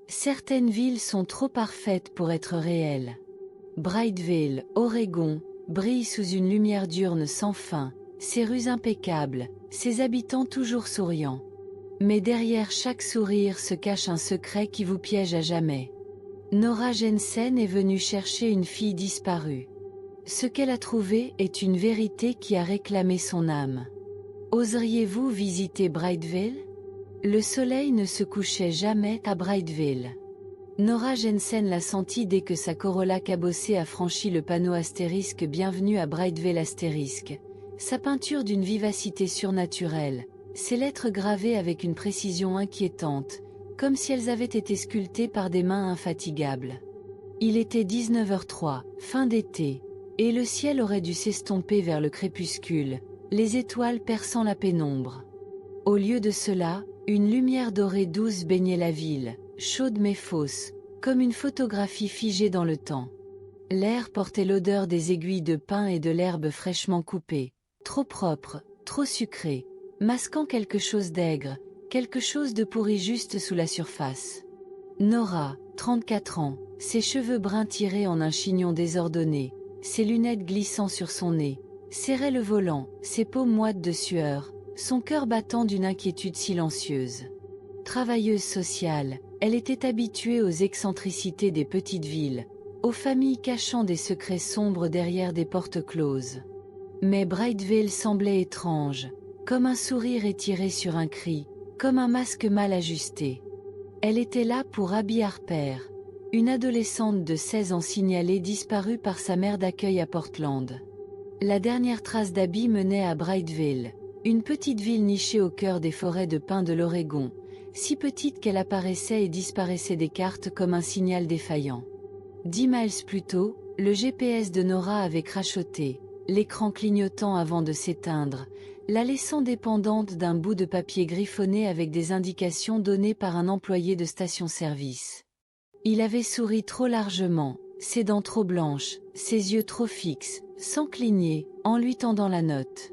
Certaines villes sont trop parfaites pour être réelles. Brightville, Oregon, brille sous une lumière diurne sans fin, ses rues impeccables, ses habitants toujours souriants. Mais derrière chaque sourire se cache un secret qui vous piège à jamais. Nora Jensen est venue chercher une fille disparue. Ce qu'elle a trouvé est une vérité qui a réclamé son âme. Oseriez-vous visiter Brightville? Le soleil ne se couchait jamais à Brightville. Nora Jensen l'a senti dès que sa Corolla cabossée a franchi le panneau astérisque Bienvenue à Brightville astérisque. Sa peinture d'une vivacité surnaturelle, ses lettres gravées avec une précision inquiétante, comme si elles avaient été sculptées par des mains infatigables. Il était 19h03, fin d'été, et le ciel aurait dû s'estomper vers le crépuscule, les étoiles perçant la pénombre. Au lieu de cela, une lumière dorée douce baignait la ville, chaude mais fausse, comme une photographie figée dans le temps. L'air portait l'odeur des aiguilles de pin et de l'herbe fraîchement coupée, trop propre, trop sucrée, masquant quelque chose d'aigre, quelque chose de pourri juste sous la surface. Nora, 34 ans, ses cheveux bruns tirés en un chignon désordonné, ses lunettes glissant sur son nez, serrait le volant, ses paumes moites de sueur, son cœur battant d'une inquiétude silencieuse. Travailleuse sociale, elle était habituée aux excentricités des petites villes, aux familles cachant des secrets sombres derrière des portes closes. Mais Brightville semblait étrange, comme un sourire étiré sur un cri, comme un masque mal ajusté. Elle était là pour Abby Harper, une adolescente de 16 ans signalée disparue par sa mère d'accueil à Portland. La dernière trace d'Abby menait à Brightville, une petite ville nichée au cœur des forêts de pins de l'Oregon, si petite qu'elle apparaissait et disparaissait des cartes comme un signal défaillant. 10 miles plus tôt, le GPS de Nora avait crachoté, l'écran clignotant avant de s'éteindre, la laissant dépendante d'un bout de papier griffonné avec des indications données par un employé de station-service. Il avait souri trop largement, ses dents trop blanches, ses yeux trop fixes, sans cligner, en lui tendant la note.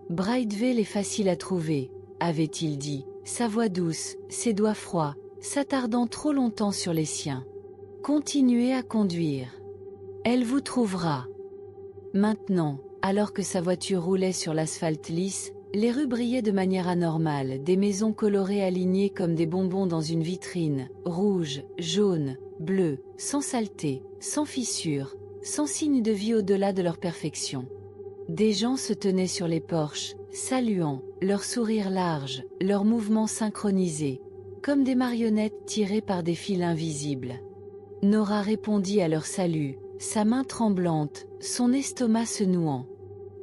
Brightville est facile à trouver, avait-il dit, sa voix douce, ses doigts froids, s'attardant trop longtemps sur les siens. Continuez à conduire. Elle vous trouvera. Maintenant, alors que sa voiture roulait sur l'asphalte lisse, les rues brillaient de manière anormale, des maisons colorées alignées comme des bonbons dans une vitrine, rouges, jaunes, bleus, sans saleté, sans fissures, sans signe de vie au-delà de leur perfection. Des gens se tenaient sur les porches, saluant, leurs sourires larges, leurs mouvements synchronisés, comme des marionnettes tirées par des fils invisibles. Nora répondit à leur salut, sa main tremblante, son estomac se nouant.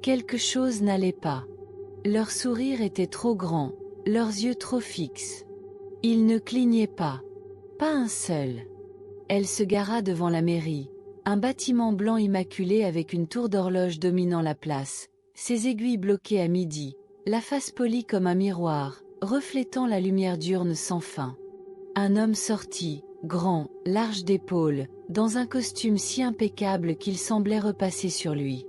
Quelque chose n'allait pas. Leur sourire était trop grand, leurs yeux trop fixes. Ils ne clignaient pas. Pas un seul. Elle se gara devant la mairie, un bâtiment blanc immaculé avec une tour d'horloge dominant la place, ses aiguilles bloquées à midi, la face polie comme un miroir, reflétant la lumière diurne sans fin. Un homme sortit, grand, large d'épaules, dans un costume si impeccable qu'il semblait repasser sur lui.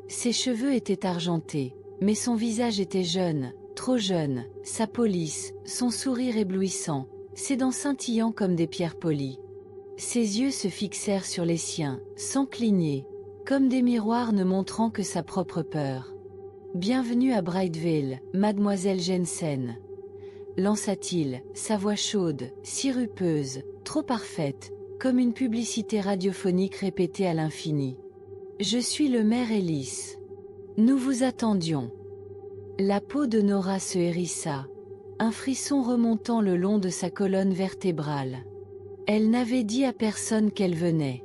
Ses cheveux étaient argentés, mais son visage était jeune, trop jeune, sa police, son sourire éblouissant, ses dents scintillant comme des pierres polies. Ses yeux se fixèrent sur les siens, sans cligner, comme des miroirs ne montrant que sa propre peur. « Bienvenue à Brightville, mademoiselle Jensen », lança-t-il, sa voix chaude, sirupeuse, trop parfaite, comme une publicité radiophonique répétée à l'infini. « Je suis le maire Ellis. Nous vous attendions. » La peau de Nora se hérissa, un frisson remontant le long de sa colonne vertébrale. Elle n'avait dit à personne qu'elle venait.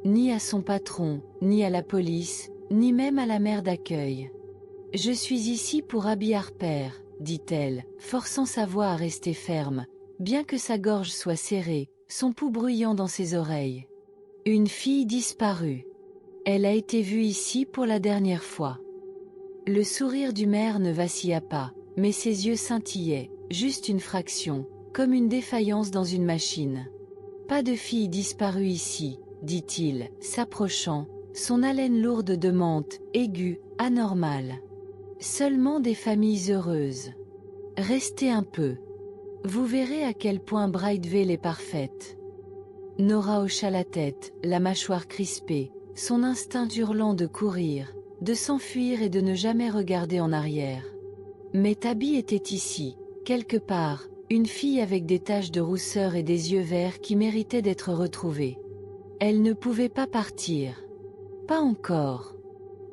Ni à son patron, ni à la police, ni même à la mère d'accueil. « Je suis ici pour Abby Harper, » dit-elle, forçant sa voix à rester ferme, bien que sa gorge soit serrée, son pouls bruyant dans ses oreilles. « Une fille disparue. Elle a été vue ici pour la dernière fois. » Le sourire du maire ne vacilla pas, mais ses yeux scintillaient, juste une fraction, comme une défaillance dans une machine. « Pas de fille disparue ici, » dit-il, s'approchant, son haleine lourde de menthe, aiguë, anormale. « Seulement des familles heureuses. Restez un peu. Vous verrez à quel point Brightville est parfaite. » Nora hocha la tête, la mâchoire crispée, son instinct hurlant de courir, de s'enfuir et de ne jamais regarder en arrière. Mais Tabby était ici, quelque part, une fille avec des taches de rousseur et des yeux verts qui méritaient d'être retrouvée. Elle ne pouvait pas partir. Pas encore.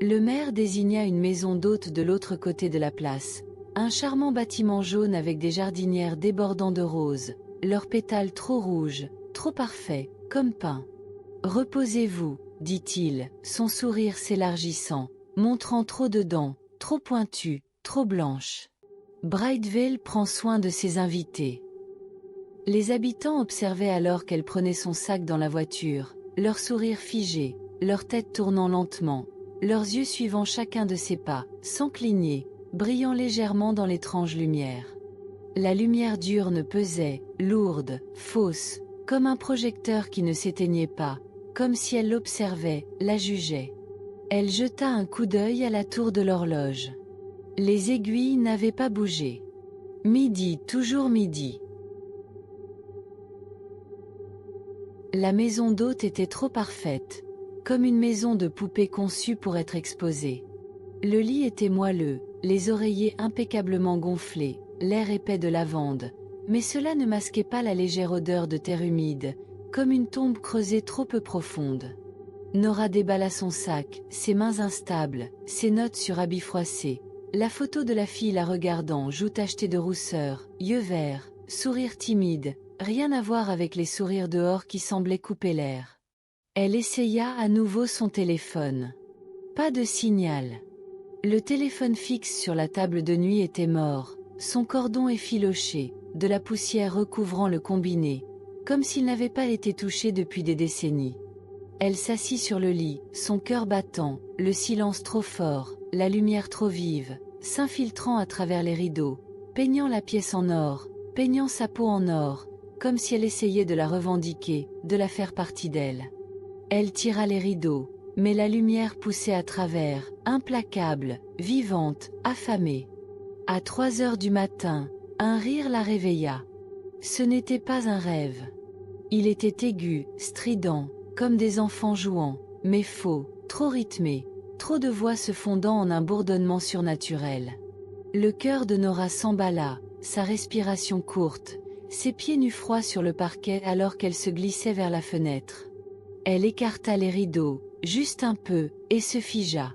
Le maire désigna une maison d'hôte de l'autre côté de la place, un charmant bâtiment jaune avec des jardinières débordant de roses, leurs pétales trop rouges, trop parfaits, comme peints. « Reposez-vous, dit-il, son sourire s'élargissant, montrant trop de dents, trop pointues, trop blanches. Bright Vale prend soin de ses invités. » Les habitants observaient alors qu'elle prenait son sac dans la voiture, leur sourire figé, leur tête tournant lentement, leurs yeux suivant chacun de ses pas, sans cligner, brillant légèrement dans l'étrange lumière. La lumière diurne pesait, lourde, fausse, comme un projecteur qui ne s'éteignait pas, comme si elle l'observait, la jugeait. Elle jeta un coup d'œil à la tour de l'horloge. Les aiguilles n'avaient pas bougé. Midi, toujours midi. La maison d'hôte était trop parfaite, comme une maison de poupée conçue pour être exposée. Le lit était moelleux, les oreillers impeccablement gonflés, l'air épais de lavande, mais cela ne masquait pas la légère odeur de terre humide, comme une tombe creusée trop peu profonde. Nora déballa son sac, ses mains instables, ses notes sur habit froissé, la photo de la fille la regardant, joues tachetées de rousseur, yeux verts, sourire timide, rien à voir avec les sourires dehors qui semblaient couper l'air. Elle essaya à nouveau son téléphone. Pas de signal. Le téléphone fixe sur la table de nuit était mort, son cordon effiloché, de la poussière recouvrant le combiné, comme s'il n'avait pas été touché depuis des décennies. Elle s'assit sur le lit, son cœur battant, le silence trop fort, la lumière trop vive, s'infiltrant à travers les rideaux, peignant la pièce en or, peignant sa peau en or, comme si elle essayait de la revendiquer, de la faire partie d'elle. Elle tira les rideaux, mais la lumière poussait à travers, implacable, vivante, affamée. À 3 heures du matin, un rire la réveilla. Ce n'était pas un rêve. Il était aigu, strident, comme des enfants jouant, mais faux, trop rythmé, trop de voix se fondant en un bourdonnement surnaturel. Le cœur de Nora s'emballa, sa respiration courte, ses pieds nus froids sur le parquet alors qu'elle se glissait vers la fenêtre. Elle écarta les rideaux, juste un peu, et se figea.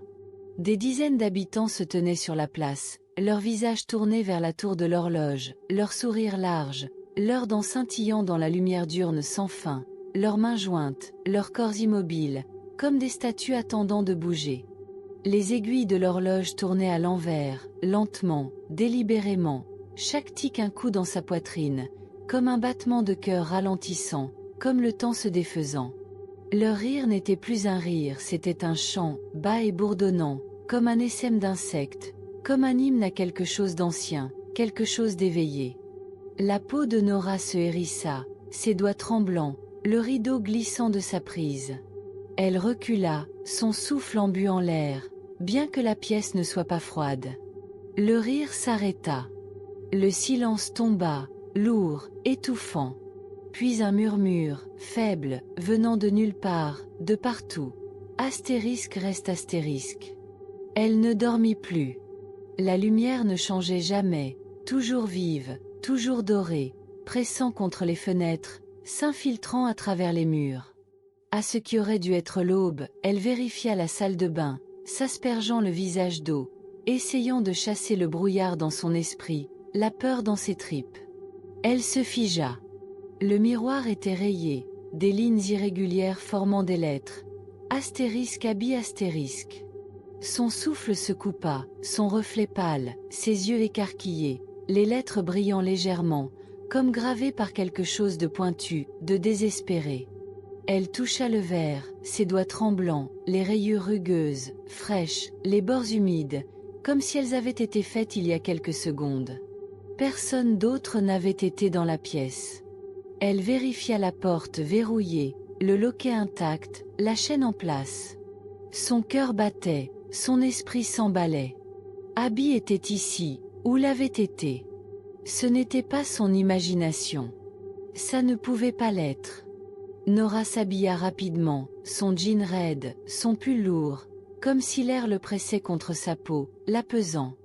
Des dizaines d'habitants se tenaient sur la place, leurs visages tournés vers la tour de l'horloge, leurs sourires larges, leurs dents scintillant dans la lumière diurne sans fin, leurs mains jointes, leurs corps immobiles, comme des statues attendant de bouger. Les aiguilles de l'horloge tournaient à l'envers, lentement, délibérément, chaque tic un coup dans sa poitrine, comme un battement de cœur ralentissant, comme le temps se défaisant. Leur rire n'était plus un rire, c'était un chant, bas et bourdonnant, comme un essaim d'insectes, comme un hymne à quelque chose d'ancien, quelque chose d'éveillé. La peau de Nora se hérissa, ses doigts tremblants, le rideau glissant de sa prise. Elle recula, son souffle embu en l'air, bien que la pièce ne soit pas froide. Le rire s'arrêta. Le silence tomba, lourd, étouffant. Puis un murmure, faible, venant de nulle part, de partout. Astérisque reste astérisque. Elle ne dormit plus. La lumière ne changeait jamais, toujours vive, toujours dorée, pressant contre les fenêtres, s'infiltrant à travers les murs. À ce qui aurait dû être l'aube, elle vérifia la salle de bain, s'aspergeant le visage d'eau, essayant de chasser le brouillard dans son esprit, la peur dans ses tripes. Elle se figea. Le miroir était rayé, des lignes irrégulières formant des lettres. Astérisque habit astérisque. Son souffle se coupa, son reflet pâle, ses yeux écarquillés, les lettres brillant légèrement, comme gravées par quelque chose de pointu, de désespéré. Elle toucha le verre, ses doigts tremblants, les rayures rugueuses, fraîches, les bords humides, comme si elles avaient été faites il y a quelques secondes. Personne d'autre n'avait été dans la pièce. Elle vérifia la porte verrouillée, le loquet intact, la chaîne en place. Son cœur battait, son esprit s'emballait. Abby était ici, ou l'avait été. Ce n'était pas son imagination. Ça ne pouvait pas l'être. Nora s'habilla rapidement, son jean raide, son pull lourd, comme si l'air le pressait contre sa peau, l'apesant.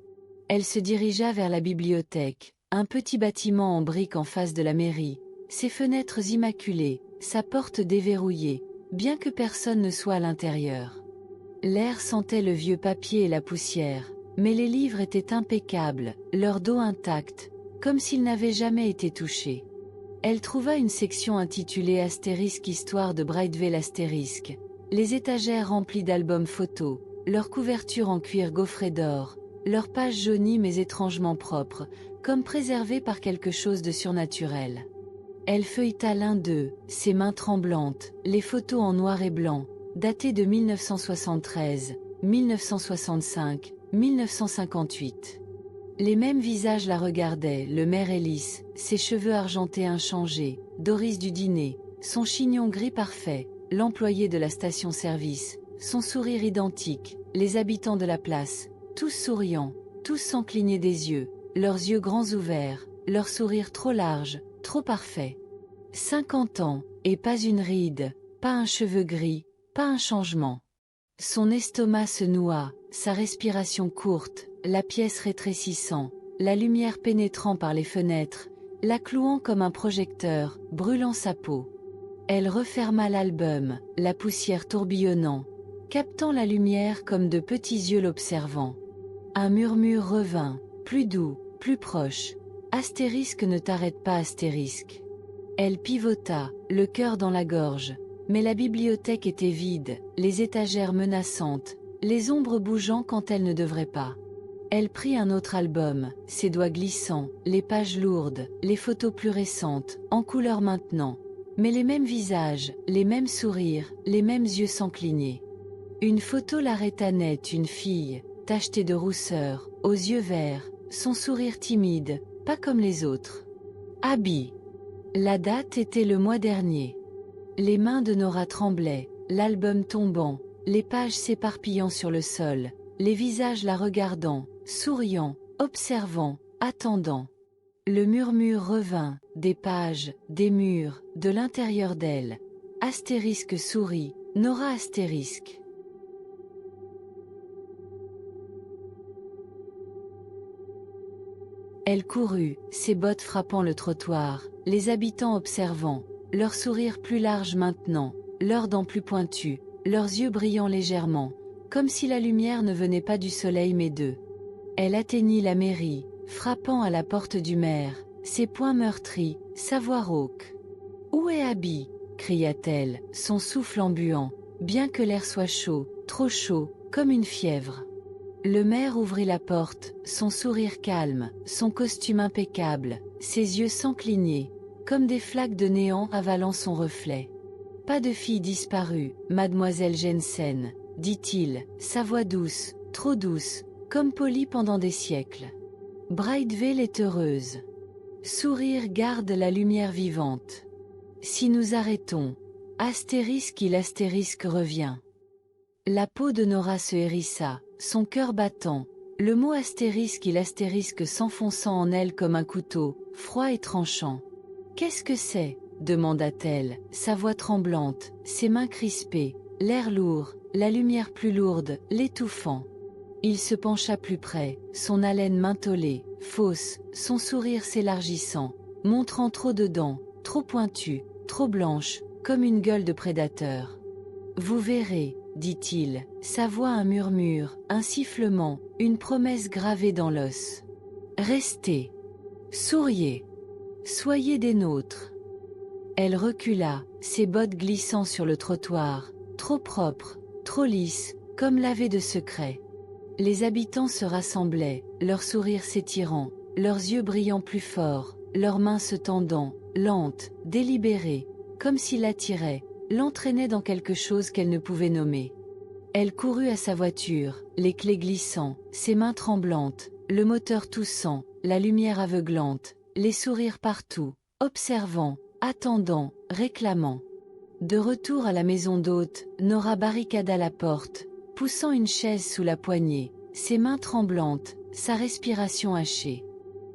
Elle se dirigea vers la bibliothèque, un petit bâtiment en briques en face de la mairie, ses fenêtres immaculées, sa porte déverrouillée, bien que personne ne soit à l'intérieur. L'air sentait le vieux papier et la poussière, mais les livres étaient impeccables, leur dos intact, comme s'ils n'avaient jamais été touchés. Elle trouva une section intitulée Astérisque Histoire de Brightvale Astérisque, les étagères remplies d'albums photos, leurs couvertures en cuir gaufré d'or, leurs pages jaunies mais étrangement propres, comme préservées par quelque chose de surnaturel. Elle feuilleta l'un d'eux, ses mains tremblantes, les photos en noir et blanc, datées de 1973, 1965, 1958. Les mêmes visages la regardaient, le maire Ellis, ses cheveux argentés inchangés, Doris du dîner, son chignon gris parfait, l'employé de la station-service, son sourire identique, les habitants de la place, tous souriants, tous sans cligner des yeux, leurs yeux grands ouverts, leur sourire trop large, trop parfait. 50 ans, et pas une ride, pas un cheveu gris, pas un changement. Son estomac se noua, sa respiration courte, la pièce rétrécissant, la lumière pénétrant par les fenêtres, la clouant comme un projecteur, brûlant sa peau. Elle referma l'album, la poussière tourbillonnant, captant la lumière comme de petits yeux l'observant. Un murmure revint, plus doux, plus proche. Astérisque ne t'arrête pas, astérisque. Elle pivota, le cœur dans la gorge, mais la bibliothèque était vide, les étagères menaçantes, les ombres bougeant quand elles ne devraient pas. Elle prit un autre album, ses doigts glissants, les pages lourdes, les photos plus récentes, en couleur maintenant. Mais les mêmes visages, les mêmes sourires, les mêmes yeux sans cligner. Une photo l'arrêta net, une fille, tachetée de rousseur, aux yeux verts, son sourire timide, pas comme les autres. Abby. La date était le mois dernier. Les mains de Nora tremblaient, l'album tombant, les pages s'éparpillant sur le sol, les visages la regardant, souriant, observant, attendant. Le murmure revint, des pages, des murs, de l'intérieur d'elle. Astérisque sourit, Nora astérisque. Elle courut, ses bottes frappant le trottoir, les habitants observant, leur sourire plus large maintenant, leurs dents plus pointues, leurs yeux brillant légèrement, comme si la lumière ne venait pas du soleil mais d'eux. Elle atteignit la mairie, frappant à la porte du maire, ses poings meurtris, sa voix rauque. « Où est Abby » cria-t-elle, son souffle embuant, bien que l'air soit chaud, trop chaud, comme une fièvre. Le maire ouvrit la porte, son sourire calme, son costume impeccable, ses yeux sans cligner, comme des flaques de néant avalant son reflet. « Pas de fille disparue, mademoiselle Jensen, dit-il, sa voix douce, trop douce, comme polie pendant des siècles. Brightvale est heureuse. Sourire garde la lumière vivante. Si nous arrêtons, astérisque il astérisque revient. » La peau de Nora se hérissa, son cœur battant, le mot astérisque il astérisque s'enfonçant en elle comme un couteau, froid et tranchant. « Qu'est-ce que c'est » demanda-t-elle, sa voix tremblante, ses mains crispées, l'air lourd, la lumière plus lourde, l'étouffant. Il se pencha plus près, son haleine mentholée, fausse, son sourire s'élargissant, montrant trop de dents, trop pointues, trop blanches, comme une gueule de prédateur. « Vous verrez, » dit-il, sa voix un murmure, un sifflement, une promesse gravée dans l'os. « Restez. Souriez. Soyez des nôtres. » Elle recula, ses bottes glissant sur le trottoir, trop propres, trop lisses, comme lavées de secrets. Les habitants se rassemblaient, leurs sourires s'étirant, leurs yeux brillant plus fort, leurs mains se tendant, lentes, délibérées, comme s'ils l'attiraient, l'entraînaient dans quelque chose qu'elle ne pouvait nommer. Elle courut à sa voiture, les clés glissant, ses mains tremblantes, le moteur toussant, la lumière aveuglante, les sourires partout, observant, attendant, réclamant. De retour à la maison d'hôte, Nora barricada la porte, poussant une chaise sous la poignée, ses mains tremblantes, sa respiration hachée.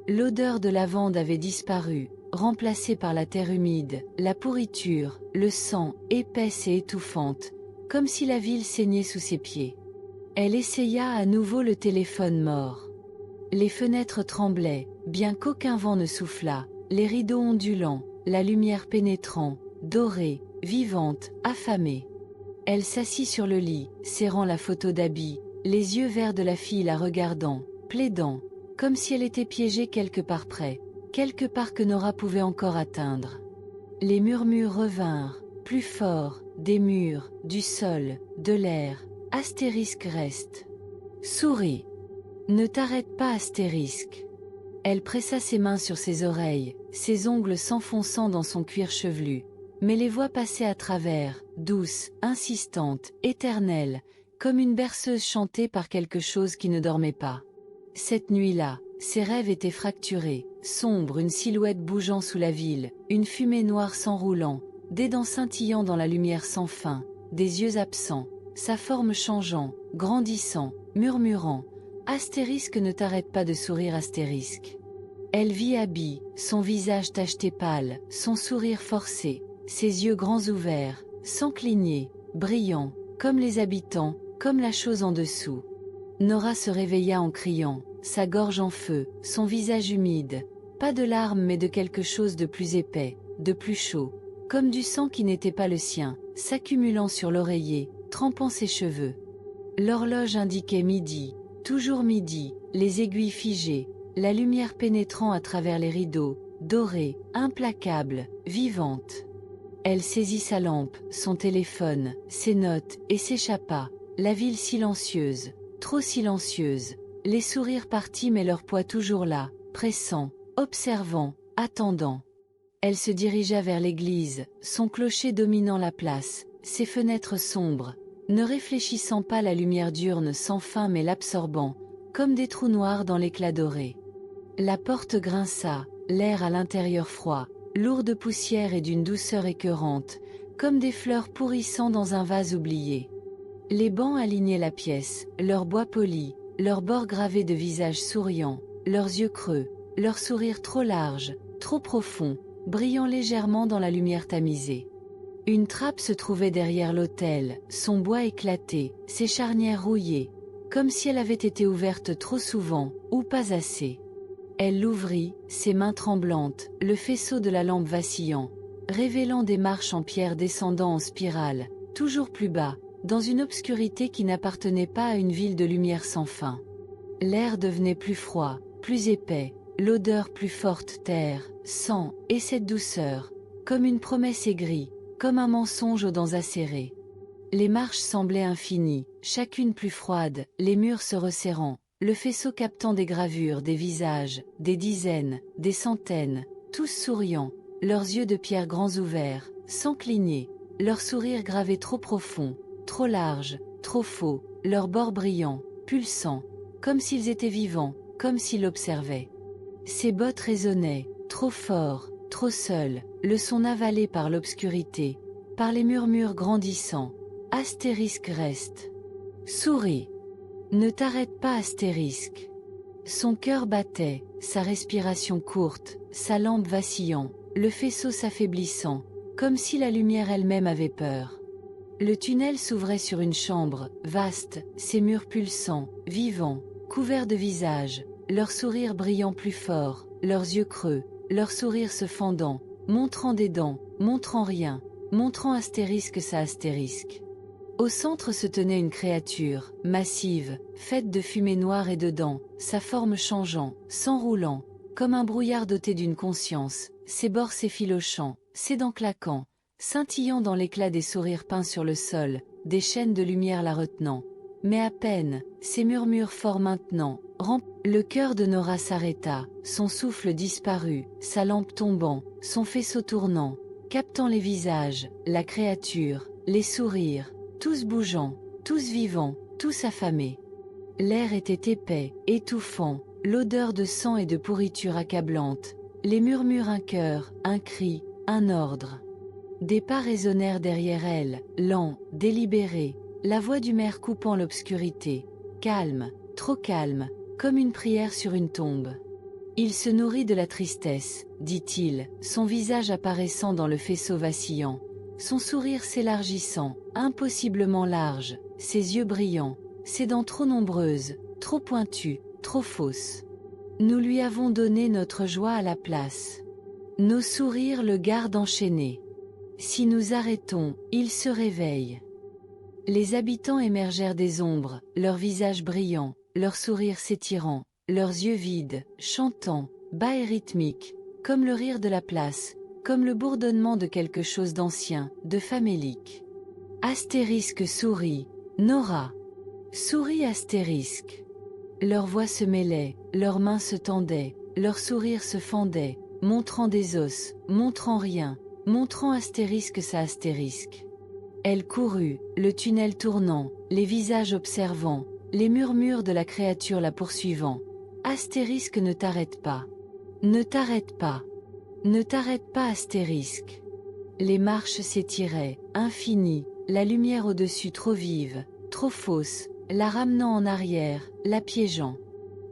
L'odeur de lavande avait disparu, remplacée par la terre humide, la pourriture, le sang, épaisse et étouffante, comme si la ville saignait sous ses pieds. Elle essaya à nouveau le téléphone mort. Les fenêtres tremblaient, bien qu'aucun vent ne soufflât, les rideaux ondulants, la lumière pénétrant, dorée, vivante, affamée. Elle s'assit sur le lit, serrant la photo d'Abby, les yeux verts de la fille la regardant, plaidant, comme si elle était piégée quelque part près, quelque part que Nora pouvait encore atteindre. Les murmures revinrent, plus forts, des murs, du sol, de l'air. Astérisque reste. Souris. Ne t'arrête pas, astérisque. Elle pressa ses mains sur ses oreilles, ses ongles s'enfonçant dans son cuir chevelu. Mais les voix passaient à travers, douces, insistantes, éternelles, comme une berceuse chantée par quelque chose qui ne dormait pas. Cette nuit-là, ses rêves étaient fracturés, sombres, une silhouette bougeant sous la ville, une fumée noire s'enroulant, des dents scintillant dans la lumière sans fin, des yeux absents, sa forme changeant, grandissant, murmurant. Astérisque, ne t'arrête pas de sourire, astérisque. Elle vit Abby, son visage tacheté pâle, son sourire forcé, ses yeux grands ouverts, sans cligner, brillants, comme les habitants, comme la chose en dessous. Nora se réveilla en criant, sa gorge en feu, son visage humide, pas de larmes mais de quelque chose de plus épais, de plus chaud, comme du sang qui n'était pas le sien, s'accumulant sur l'oreiller, trempant ses cheveux. L'horloge indiquait midi, toujours midi, les aiguilles figées, la lumière pénétrant à travers les rideaux, dorée, implacable, vivante. Elle saisit sa lampe, son téléphone, ses notes, et s'échappa, la ville silencieuse, trop silencieuse, les sourires partis mais leur poids toujours là, pressant, observant, attendant. Elle se dirigea vers l'église, son clocher dominant la place, ses fenêtres sombres, ne réfléchissant pas la lumière diurne sans fin mais l'absorbant, comme des trous noirs dans l'éclat doré. La porte grinça, l'air à l'intérieur froid, lourd de poussière et d'une douceur écœurante, comme des fleurs pourrissant dans un vase oublié. Les bancs alignaient la pièce, leurs bois polis, leurs bords gravés de visages souriants, leurs yeux creux, leurs sourires trop larges, trop profonds, brillant légèrement dans la lumière tamisée. Une trappe se trouvait derrière l'autel, son bois éclaté, ses charnières rouillées, comme si elle avait été ouverte trop souvent, ou pas assez. Elle l'ouvrit, ses mains tremblantes, le faisceau de la lampe vacillant, révélant des marches en pierre descendant en spirale, toujours plus bas, dans une obscurité qui n'appartenait pas à une ville de lumière sans fin. L'air devenait plus froid, plus épais, l'odeur plus forte, terre, sang, et cette douceur, comme une promesse aigrie, comme un mensonge aux dents acérées. Les marches semblaient infinies, chacune plus froide, les murs se resserrant, le faisceau captant des gravures, des visages, des dizaines, des centaines, tous souriants, leurs yeux de pierre grands ouverts, sans cligner, leurs sourires gravés trop profonds, trop larges, trop faux, leurs bords brillants, pulsants, comme s'ils étaient vivants, comme s'ils l'observaient. Ses bottes résonnaient, trop fort, trop seuls, le son avalé par l'obscurité, par les murmures grandissants. Astérisque reste. Souris. Ne t'arrête pas, astérisque. Son cœur battait, sa respiration courte, sa lampe vacillant, le faisceau s'affaiblissant, comme si la lumière elle-même avait peur. Le tunnel s'ouvrait sur une chambre, vaste, ses murs pulsants, vivants, couverts de visages, leurs sourires brillant plus fort, leurs yeux creux, leurs sourires se fendant, montrant des dents, montrant rien, montrant astérisque sa astérisque. Au centre se tenait une créature, massive, faite de fumée noire et de dents, sa forme changeant, s'enroulant, comme un brouillard doté d'une conscience, ses bords s'effilochant, ses dents claquant, scintillant dans l'éclat des sourires peints sur le sol, des chaînes de lumière la retenant. Mais à peine, ses murmures forts maintenant, le cœur de Nora s'arrêta, son souffle disparut, sa lampe tombant, son faisceau tournant, captant les visages, la créature, les sourires, tous bougeants, tous vivants, tous affamés. L'air était épais, étouffant, l'odeur de sang et de pourriture accablante, les murmures un cœur, un cri, un ordre. Des pas résonnèrent derrière elle, lents, délibérés, la voix du maire coupant l'obscurité, calme, trop calme, comme une prière sur une tombe. Il se nourrit de la tristesse, dit-il, son visage apparaissant dans le faisceau vacillant, son sourire s'élargissant, impossiblement large, ses yeux brillants, ses dents trop nombreuses, trop pointues, trop fausses. Nous lui avons donné notre joie à la place. Nos sourires le gardent enchaîné. Si nous arrêtons, il se réveille. Les habitants émergèrent des ombres, leurs visages brillants, leurs sourires s'étirant, leurs yeux vides, chantants, bas et rythmiques, comme le rire de la place, comme le bourdonnement de quelque chose d'ancien, de famélique. Astérisque sourit, Nora. Sourit astérisque. Leurs voix se mêlaient, leurs mains se tendaient, leurs sourires se fendaient, montrant des os, montrant rien, montrant astérisque sa astérisque. Elle courut, le tunnel tournant, les visages observant, les murmures de la créature la poursuivant. Astérisque ne t'arrête pas. Ne t'arrête pas. Ne t'arrête pas astérisque. Les marches s'étiraient, infinies, la lumière au-dessus trop vive, trop fausse, la ramenant en arrière, la piégeant.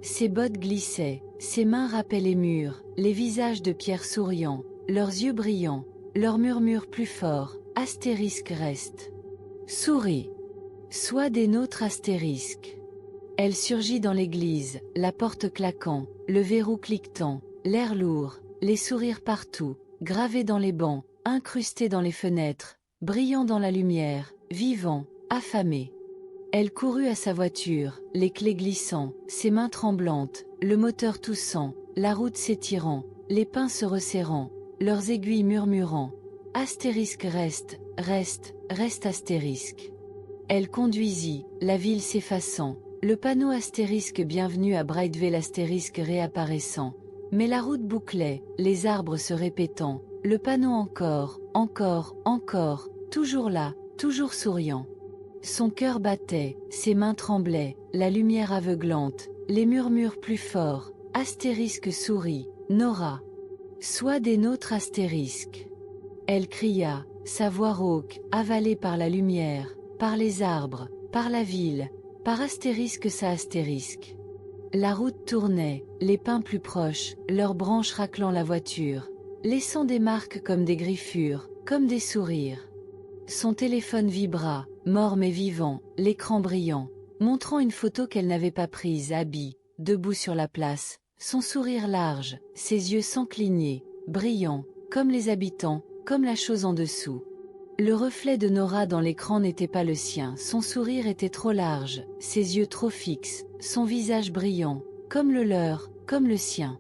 Ses bottes glissaient, ses mains râpaient les murs, les visages de pierre souriants, leurs yeux brillants, leurs murmures plus forts, astérisque reste. Souris. Sois des nôtres astérisque. Elle surgit dans l'église, la porte claquant, le verrou cliquetant, l'air lourd, les sourires partout, gravés dans les bancs, incrustés dans les fenêtres, brillant dans la lumière, vivant, affamé. Elle courut à sa voiture, les clés glissant, ses mains tremblantes, le moteur toussant, la route s'étirant, les pins se resserrant, leurs aiguilles murmurant. Astérisque reste, reste, reste astérisque. Elle conduisit, la ville s'effaçant, le panneau astérisque bienvenue à Brightvale astérisque réapparaissant. Mais la route bouclait, les arbres se répétant, le panneau encore, encore, encore, toujours là, toujours souriant. Son cœur battait, ses mains tremblaient, la lumière aveuglante, les murmures plus forts, astérisque sourit, Nora. Sois des nôtres astérisque. Elle cria, sa voix rauque, avalée par la lumière, par les arbres, par la ville, par astérisque sa astérisque. La route tournait, les pins plus proches, leurs branches raclant la voiture, laissant des marques comme des griffures, comme des sourires. Son téléphone vibra, mort mais vivant, l'écran brillant, montrant une photo qu'elle n'avait pas prise, Abby, debout sur la place, son sourire large, ses yeux sans cligner, brillants, comme les habitants, comme la chose en dessous. Le reflet de Nora dans l'écran n'était pas le sien, son sourire était trop large, ses yeux trop fixes, son visage brillant, comme le leur, comme le sien.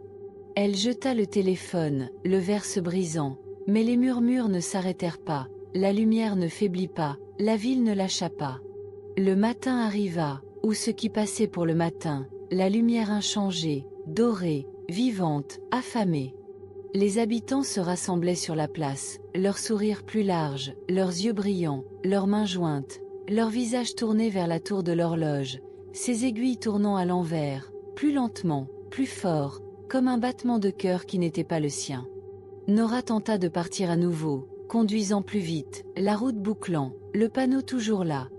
Elle jeta le téléphone, le verre se brisant, mais les murmures ne s'arrêtèrent pas, la lumière ne faiblit pas, la ville ne lâcha pas. Le matin arriva, ou ce qui passait pour le matin, la lumière inchangée, dorée, vivante, affamée. Les habitants se rassemblaient sur la place, leurs sourires plus larges, leurs yeux brillants, leurs mains jointes, leurs visages tournés vers la tour de l'horloge, ses aiguilles tournant à l'envers, plus lentement, plus fort, comme un battement de cœur qui n'était pas le sien. Nora tenta de partir à nouveau, conduisant plus vite, la route bouclant, le panneau toujours là.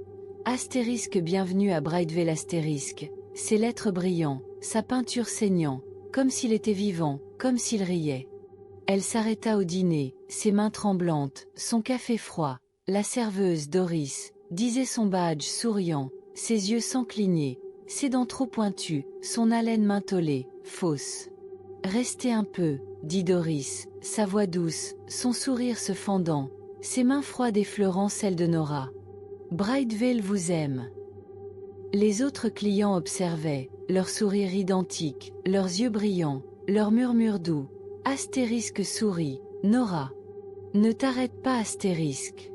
Astérisque bienvenue à Brightvale astérisque, ses lettres brillant, sa peinture saignant, comme s'il était vivant, comme s'il riait. Elle s'arrêta au dîner, ses mains tremblantes, son café froid, la serveuse Doris, disait son badge souriant, ses yeux sans cligner, ses dents trop pointues, son haleine mentholée, fausse. Restez un peu, dit Doris, sa voix douce, son sourire se fendant, ses mains froides effleurant celles de Nora. Brightvale vous aime. Les autres clients observaient, leurs sourires identiques, leurs yeux brillants, leurs murmures doux. Astérisque sourit, Nora. Ne t'arrête pas astérisque.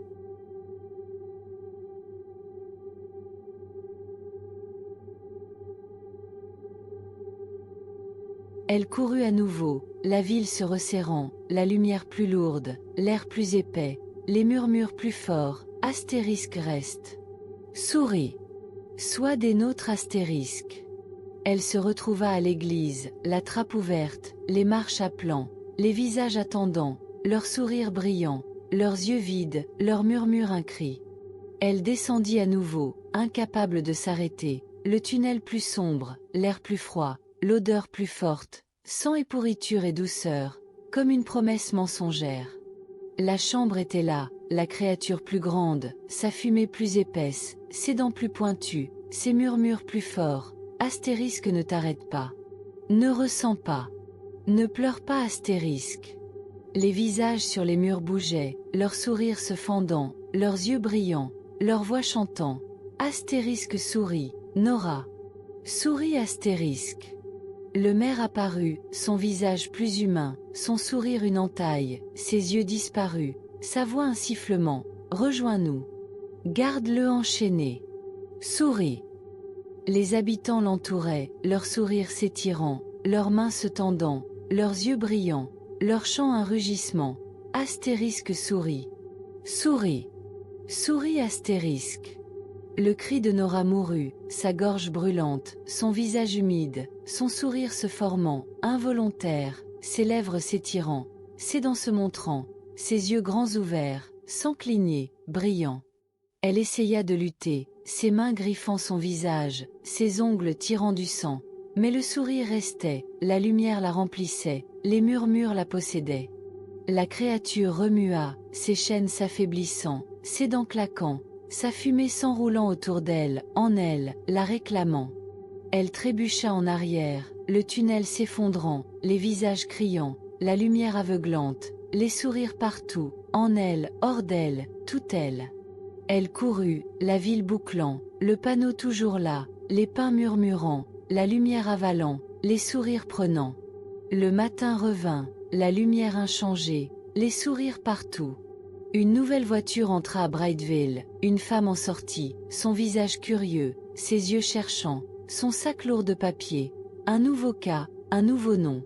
Elle courut à nouveau, la ville se resserrant, la lumière plus lourde, l'air plus épais, les murmures plus forts, astérisque reste. Souris. Sois des nôtres astérisque. Elle se retrouva à l'église, la trappe ouverte, les marches appelant, les visages attendants, leurs sourires brillants, leurs yeux vides, leurs murmures un cri. Elle descendit à nouveau, incapable de s'arrêter, le tunnel plus sombre, l'air plus froid, l'odeur plus forte, sang et pourriture et douceur, comme une promesse mensongère. La chambre était là, la créature plus grande, sa fumée plus épaisse, ses dents plus pointues, ses murmures plus forts. Astérisque, ne t'arrête pas. Ne ressens pas. Ne pleure pas, astérisque. Les visages sur les murs bougeaient, leurs sourires se fendant, leurs yeux brillants, leurs voix chantant. Astérisque sourit, Nora. Souris, astérisque. Le maire apparut, son visage plus humain, son sourire une entaille, ses yeux disparus, sa voix un sifflement. Rejoins-nous. Garde-le enchaîné. Souris. Les habitants l'entouraient, leur sourire s'étirant, leurs mains se tendant, leurs yeux brillants, leur chant un rugissement. Astérisque sourit. Souris. Souris, astérisque. Le cri de Nora mourut, sa gorge brûlante, son visage humide, son sourire se formant, involontaire, ses lèvres s'étirant, ses dents se montrant, ses yeux grands ouverts, sans cligner, brillants. Elle essaya de lutter, ses mains griffant son visage, ses ongles tirant du sang. Mais le sourire restait, la lumière la remplissait, les murmures la possédaient. La créature remua, ses chaînes s'affaiblissant, ses dents claquant, sa fumée s'enroulant autour d'elle, en elle, la réclamant. Elle trébucha en arrière, le tunnel s'effondrant, les visages criants, la lumière aveuglante, les sourires partout, en elle, hors d'elle, tout elle. Elle courut, la ville bouclant, le panneau toujours là, les pins murmurant, la lumière avalant, les sourires prenant. Le matin revint, la lumière inchangée, les sourires partout. Une nouvelle voiture entra à Brightvale, une femme en sortit, son visage curieux, ses yeux cherchants, son sac lourd de papier. Un nouveau cas, un nouveau nom.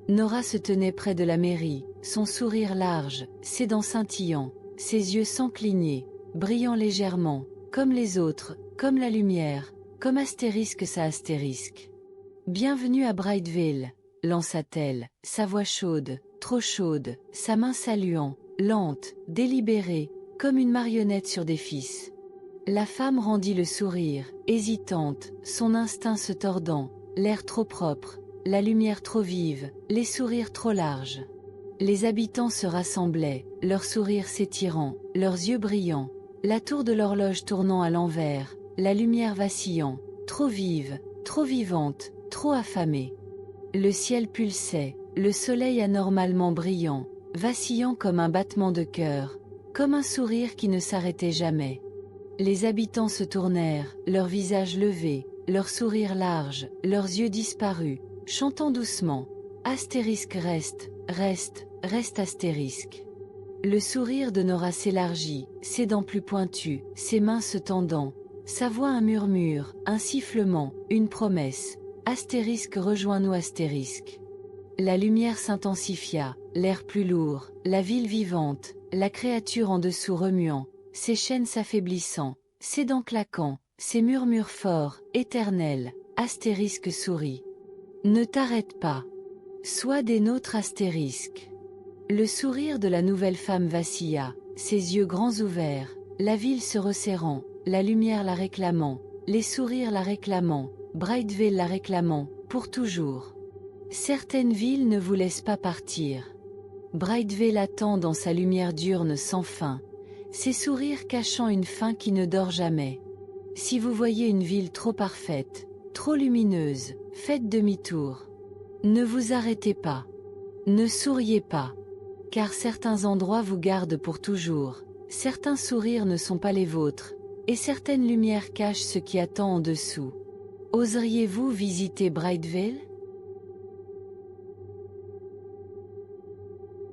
Nora se tenait près de la mairie, son sourire large, ses dents scintillant, ses yeux sans cligner, brillant légèrement, comme les autres, comme la lumière, comme astérisque sa astérisque. Bienvenue à Brightvale, lança-t-elle, sa voix chaude, trop chaude, sa main saluant, lente, délibérée, comme une marionnette sur des fils. La femme rendit le sourire, hésitante, son instinct se tordant, l'air trop propre, la lumière trop vive, les sourires trop larges. Les habitants se rassemblaient, leurs sourires s'étirant, leurs yeux brillants, la tour de l'horloge tournant à l'envers, la lumière vacillant, trop vive, trop vivante, trop affamée. Le ciel pulsait, le soleil anormalement brillant, vacillant comme un battement de cœur, comme un sourire qui ne s'arrêtait jamais. Les habitants se tournèrent, leurs visages levés, leurs sourires larges, leurs yeux disparus, chantant doucement. Astérisque reste, reste, reste astérisque. Le sourire de Nora s'élargit, ses dents plus pointues, ses mains se tendant, sa voix un murmure, un sifflement, une promesse. Astérisque, rejoins-nous, astérisque. La lumière s'intensifia, l'air plus lourd, la ville vivante, la créature en dessous remuant, ses chaînes s'affaiblissant, ses dents claquant, ses murmures forts, éternels. Astérisque sourit. Ne t'arrête pas. Sois des nôtres, astérisque. Le sourire de la nouvelle femme vacilla, ses yeux grands ouverts, la ville se resserrant, la lumière la réclamant, les sourires la réclamant, Brightvale la réclamant, pour toujours. Certaines villes ne vous laissent pas partir. Brightvale attend dans sa lumière diurne sans fin, ses sourires cachant une fin qui ne dort jamais. Si vous voyez une ville trop parfaite, trop lumineuse, faites demi-tour. Ne vous arrêtez pas. Ne souriez pas. Car certains endroits vous gardent pour toujours, certains sourires ne sont pas les vôtres, et certaines lumières cachent ce qui attend en dessous. Oseriez-vous visiter Brightvale ?